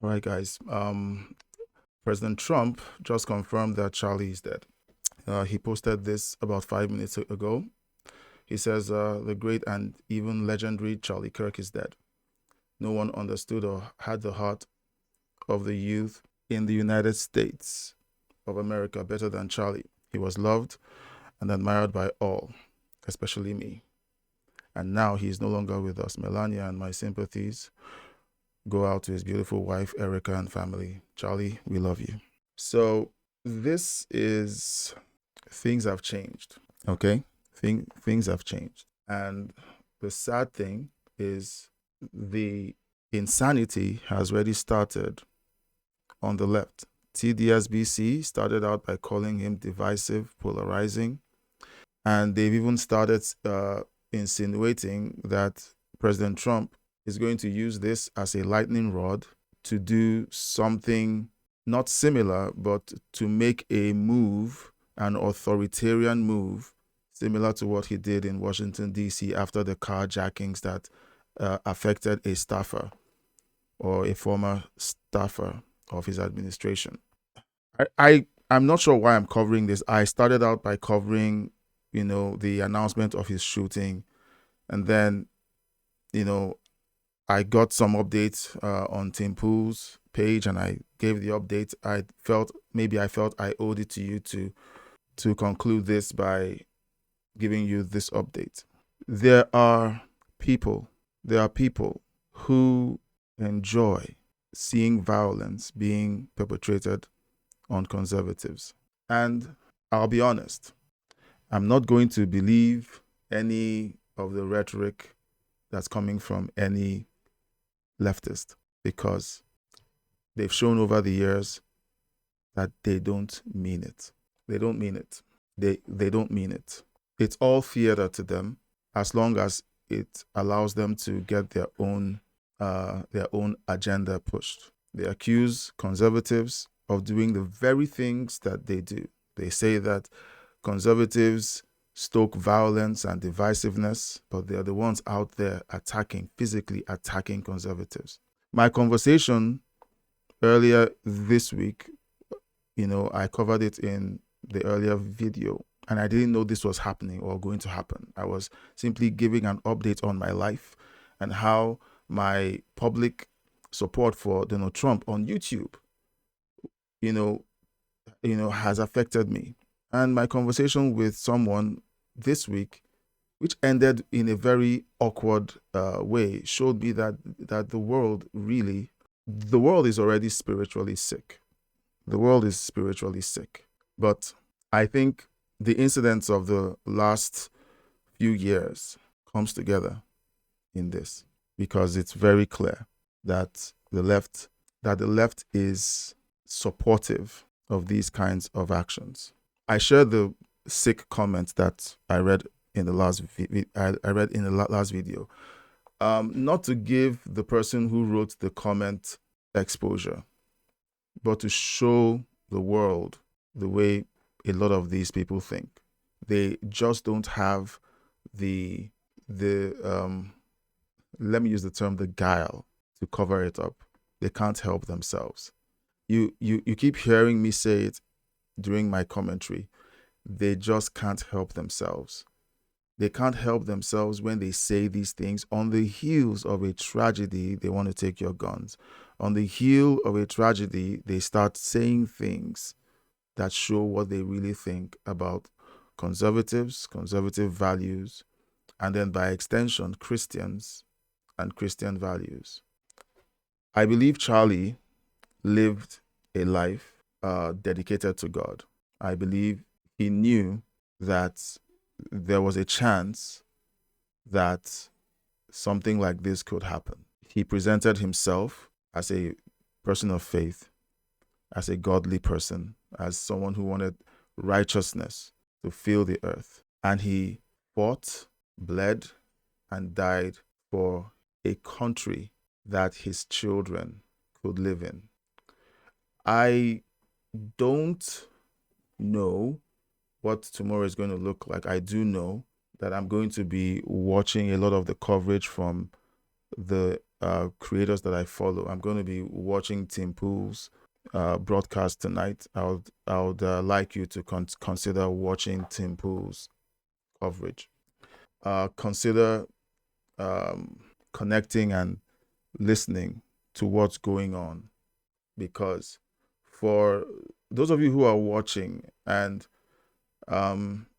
All right, guys. President Trump just confirmed that Charlie is dead. He posted this about 5 minutes ago. He says the great and even legendary Charlie Kirk is dead. No one understood or had the heart of the youth in the United States of America better than Charlie. He was loved and admired by all, especially me. And now he is no longer with us. Melania and my sympathies go out to his beautiful wife, Erica, and family. Charlie, we love you. So this is things have changed. Okay, things have changed, and the sad thing is the insanity has already started on the left. TDSBC started out by calling him divisive, polarizing, and they've even started insinuating that President Trump is going to use this as a lightning rod to do something not similar, but to make a move, an authoritarian move, similar to what he did in Washington, D.C. after the carjackings that affected a staffer or a former staffer of his administration. I'm not sure why I'm covering this. I started out by covering, the announcement of his shooting, and then, I got some updates on Tim Pool's page, and I gave the update. I felt I owed it to you to conclude this by giving you this update. There are people, who enjoy seeing violence being perpetrated on conservatives. And I'll be honest, I'm not going to believe any of the rhetoric that's coming from any leftist, because they've shown over the years that they don't mean it. They don't mean it. They don't mean it. It's all theater to them, as long as it allows them to get their own agenda pushed. They accuse conservatives of doing the very things that they do. They say that conservatives stoke violence and divisiveness, but they're the ones out there physically attacking conservatives. My conversation earlier this week, I covered it in the earlier video, and I didn't know this was happening or going to happen. I was simply giving an update on my life and how my public support for Donald Trump on YouTube, has affected me. And my conversation with someone this week, which ended in a very awkward way, showed me that the world is already spiritually sick. The world is spiritually sick. But I think the incidents of the last few years comes together in this, because it's very clear that the left is supportive of these kinds of actions. I shared the sick comment that I read in the last last video, not to give the person who wrote the comment exposure, but to show the world the way a lot of these people think. They just don't have the let me use the term, the guile to cover it up. They can't help themselves. You keep hearing me say it during my commentary. They just can't help themselves. They can't help themselves when they say these things on the heels of a tragedy. They want to take your guns. On the heel of a tragedy, they start saying things that show what they really think about conservatives, conservative values, and then by extension, Christians and Christian values. I believe Charlie lived a life dedicated to God. I believe he knew that there was a chance that something like this could happen. He presented himself as a person of faith, as a godly person, as someone who wanted righteousness to fill the earth. And he fought, bled, and died for a country that his children could live in. I don't know what tomorrow is going to look like. I do know that I'm going to be watching a lot of the coverage from the creators that I follow. I'm going to be watching Tim Pool's broadcast tonight. I would like you to consider watching Tim Pool's coverage. Consider connecting and listening to what's going on, because for those of you who are watching and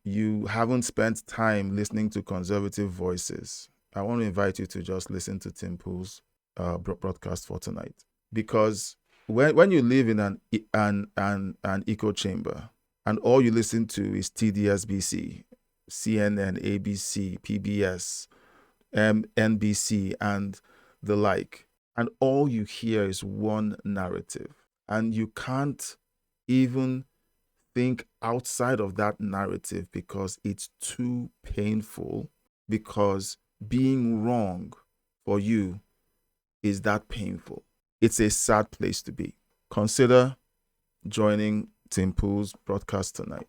you haven't spent time listening to conservative voices, I want to invite you to just listen to Tim Pool's broadcast for tonight. Because when you live in an echo chamber and all you listen to is TDSBC, CNN, ABC, PBS, NBC, and the like, and all you hear is one narrative, and you can't even think outside of that narrative because it's too painful, because being wrong for you is that painful. It's a sad place to be. Consider joining Tim Pool's broadcast tonight.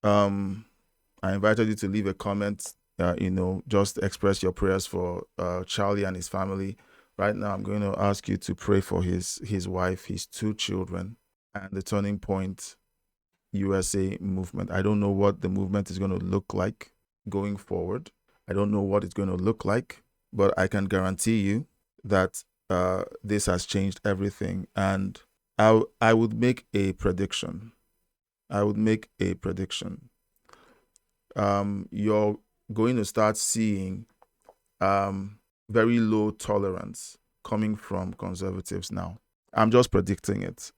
I invited you to leave a comment, just express your prayers for Charlie and his family. Right now, I'm going to ask you to pray for his wife, his 2 children, and the Turning Point USA movement. I don't know what the movement is going to look like going forward. I don't know what it's going to look like, but I can guarantee you that this has changed everything. And I would make a prediction. You're going to start seeing very low tolerance coming from conservatives now. I'm just predicting it.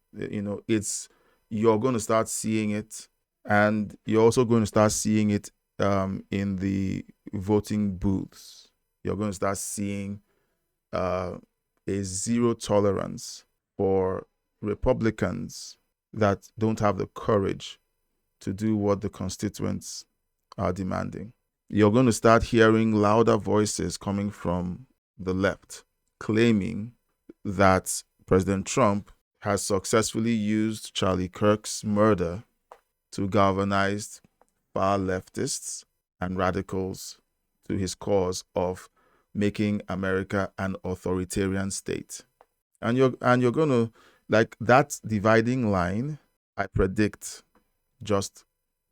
You're going to start seeing it, and you're also going to start seeing it in the voting booths. You're going to start seeing a zero tolerance for Republicans that don't have the courage to do what the constituents are demanding. You're going to start hearing louder voices coming from the left claiming that President Trump has successfully used Charlie Kirk's murder to galvanize far leftists and radicals to his cause of making America an authoritarian state. And you're going to, like, that dividing line, I predict, just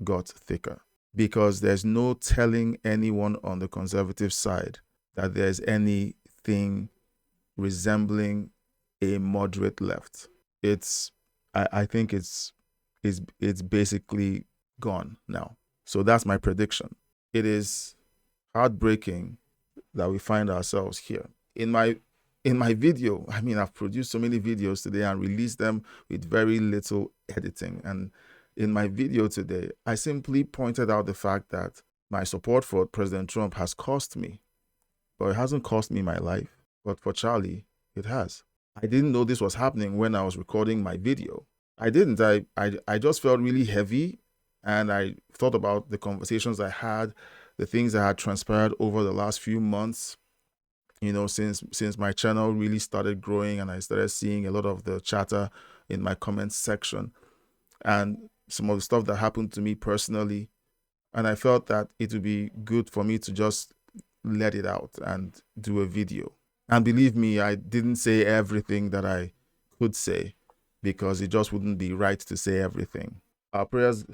got thicker, because there's no telling anyone on the conservative side that there's anything resembling a moderate left. I think it's basically gone now. So that's my prediction. It is heartbreaking that we find ourselves here. In my video, I've produced so many videos today and released them with very little editing. And in my video today, I simply pointed out the fact that my support for President Trump has cost me. But it hasn't cost me my life. But for Charlie, it has. I didn't know this was happening when I was recording my video. I didn't. I just felt really heavy, and I thought about the conversations I had, the things that had transpired over the last few months, since my channel really started growing and I started seeing a lot of the chatter in my comments section and some of the stuff that happened to me personally. And I felt that it would be good for me to just let it out and do a video. And believe me, I didn't say everything that I could say because it just wouldn't be right to say everything. Our prayers,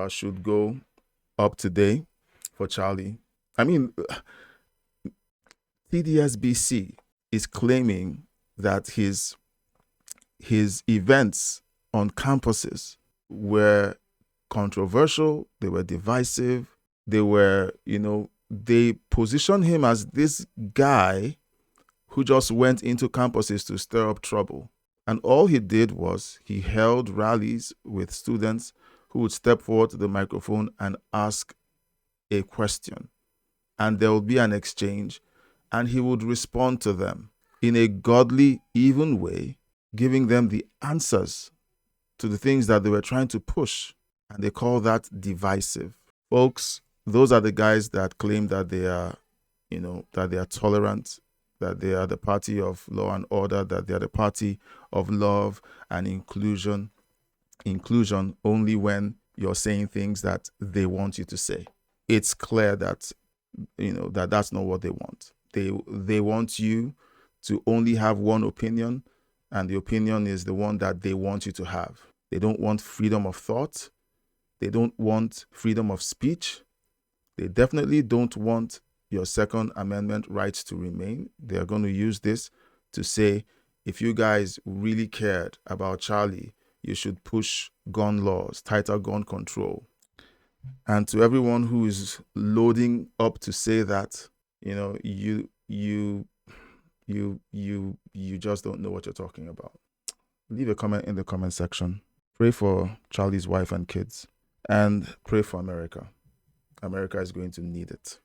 should go up today for Charlie. TDSBC is claiming that his events on campuses were controversial, they were divisive, they position him as this guy who just went into campuses to stir up trouble. And all he did was he held rallies with students who would step forward to the microphone and ask a question. And there would be an exchange, and he would respond to them in a godly, even way, giving them the answers to the things that they were trying to push. And they call that divisive. Folks, those are the guys that claim that they are, that they are tolerant, that they are the party of law and order, that they are the party of love and inclusion. Inclusion only when you're saying things that they want you to say. It's clear that, that's not what they want. They want you to only have one opinion, and the opinion is the one that they want you to have. They don't want freedom of thought. They don't want freedom of speech. They definitely don't want your Second Amendment rights to remain. They're going to use this to say, if you guys really cared about Charlie, you should push gun laws, tighter gun control. And to everyone who is loading up to say that, you just don't know what you're talking about. Leave a comment in the comment section. Pray for Charlie's wife and kids, and pray for America. America is going to need it,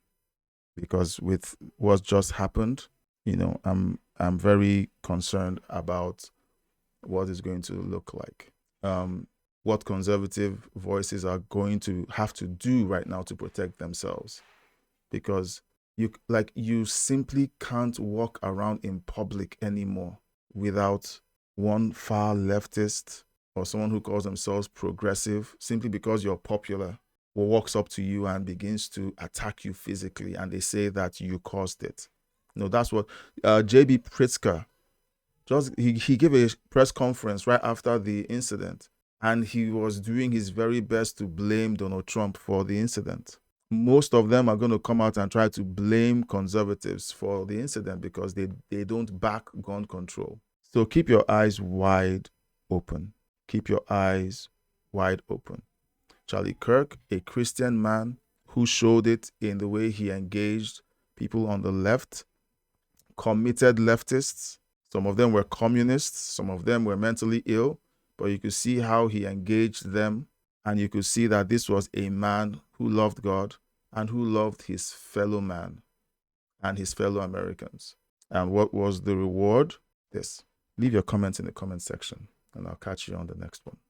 because with what just happened, I'm very concerned about what is going to look like. What conservative voices are going to have to do right now to protect themselves, because you simply can't walk around in public anymore without one far leftist or someone who calls themselves progressive, simply because you're popular, or walks up to you and begins to attack you physically, and they say that you caused it. That's what J.B. Pritzker he gave a press conference right after the incident, and he was doing his very best to blame Donald Trump for the incident. Most of them are going to come out and try to blame conservatives for the incident because they don't back gun control. So keep your eyes wide open. Keep your eyes wide open. Charlie KIRK, a Christian man who showed it in the way he engaged people on the left, committed leftists. Some of them were communists, some of them were mentally ill, but you could see how he engaged them, and you could see that this was a man who loved God and who loved his fellow man and his fellow Americans. And what was the reward? This. Leave your comments in the comment section, and I'll catch you on the next one.